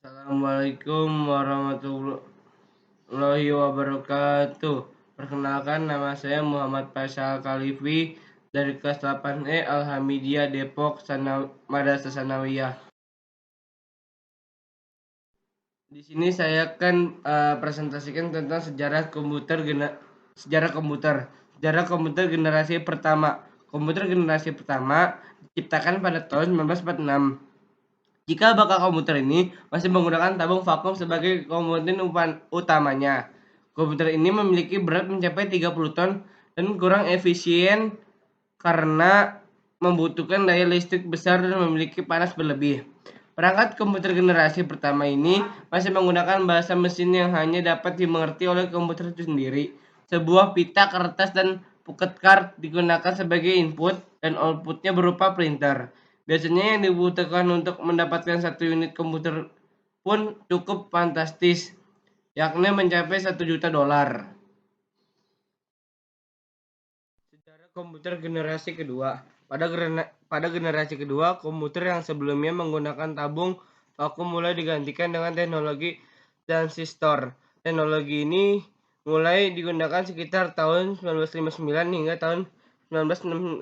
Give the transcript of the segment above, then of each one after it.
Assalamualaikum warahmatullahi wabarakatuh. Perkenalkan, nama saya Muhammad Faisal Khalifi dari kelas 8E Alhamidiyah Depok Madrasah Sanawiyah. Di sini saya akan presentasikan tentang sejarah komputer. Sejarah komputer generasi pertama. Komputer generasi pertama diciptakan pada tahun 1946. Jika bakal komputer ini masih menggunakan tabung vakum sebagai komponen utamanya. Komputer ini memiliki berat mencapai 30 ton dan kurang efisien karena membutuhkan daya listrik besar dan memiliki panas berlebih. Perangkat komputer generasi pertama ini masih menggunakan bahasa mesin yang hanya dapat dimengerti oleh komputer itu sendiri. Sebuah pita kertas dan pocket card digunakan sebagai input dan outputnya berupa printer. Biasanya yang dibutuhkan untuk mendapatkan satu unit komputer pun cukup fantastis, yakni mencapai $1 juta. Sejarah komputer generasi kedua. Pada generasi kedua, komputer yang sebelumnya menggunakan tabung vakum mulai digantikan dengan teknologi transistor. Teknologi ini mulai digunakan sekitar tahun 1959 hingga tahun 1965.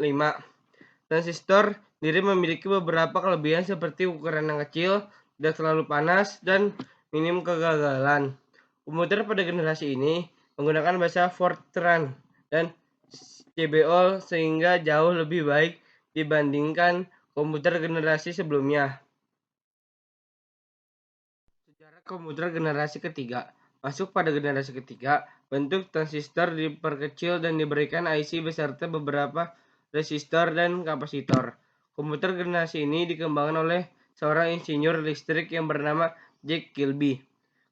Transistor sendiri memiliki beberapa kelebihan seperti ukuran yang kecil, tidak terlalu panas, dan minim kegagalan. Komputer pada generasi ini menggunakan bahasa Fortran dan CBOL sehingga jauh lebih baik dibandingkan komputer generasi sebelumnya. Sejarah komputer generasi ketiga. Masuk pada generasi ketiga, bentuk transistor diperkecil dan diberikan IC beserta beberapa resistor dan kapasitor. Komputer generasi ini dikembangkan oleh seorang insinyur listrik yang bernama Jack Kilby.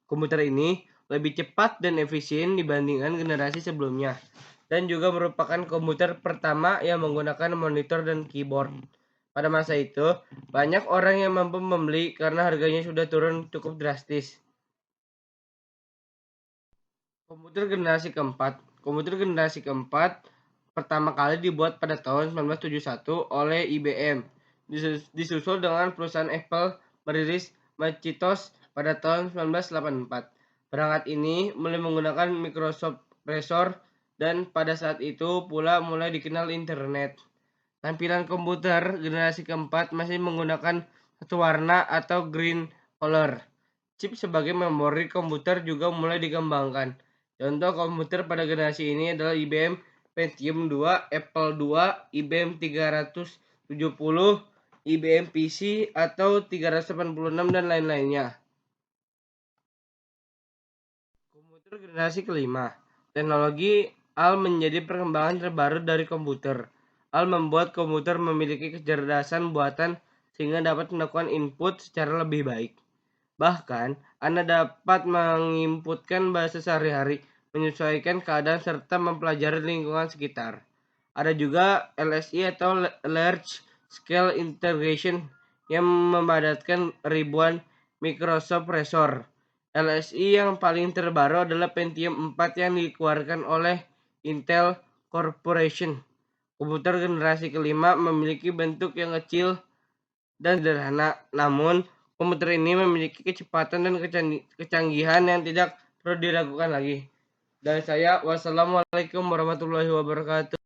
Komputer ini lebih cepat dan efisien dibandingkan generasi sebelumnya, dan juga merupakan komputer pertama yang menggunakan monitor dan keyboard. Pada masa itu, banyak orang yang mampu membeli karena harganya sudah turun cukup drastis. Komputer generasi keempat. Komputer generasi keempat pertama kali dibuat pada tahun 1971 oleh IBM. Disusul dengan perusahaan Apple merilis Macintosh pada tahun 1984. Perangkat ini mulai menggunakan microprosesor dan pada saat itu pula mulai dikenal internet. Tampilan komputer generasi keempat masih menggunakan satu warna atau green color. Chip sebagai memori komputer juga mulai dikembangkan. Contoh komputer pada generasi ini adalah IBM Pentium 2, Apple II, IBM 370, IBM PC atau 386 dan lain-lainnya. Komputer generasi kelima. Teknologi AL menjadi perkembangan terbaru dari komputer. AL membuat komputer memiliki kecerdasan buatan sehingga dapat melakukan input secara lebih baik. Bahkan, Anda dapat menginputkan bahasa sehari-hari, menyesuaikan keadaan serta mempelajari lingkungan sekitar. Ada juga LSI atau Large Scale Integration yang memadatkan ribuan microprosesor. LSI yang paling terbaru adalah Pentium 4 yang dikeluarkan oleh Intel Corporation. Komputer generasi kelima memiliki bentuk yang kecil dan sederhana, namun komputer ini memiliki kecepatan dan kecanggihan yang tidak perlu diragukan lagi. Dari saya, wassalamualaikum warahmatullahi wabarakatuh.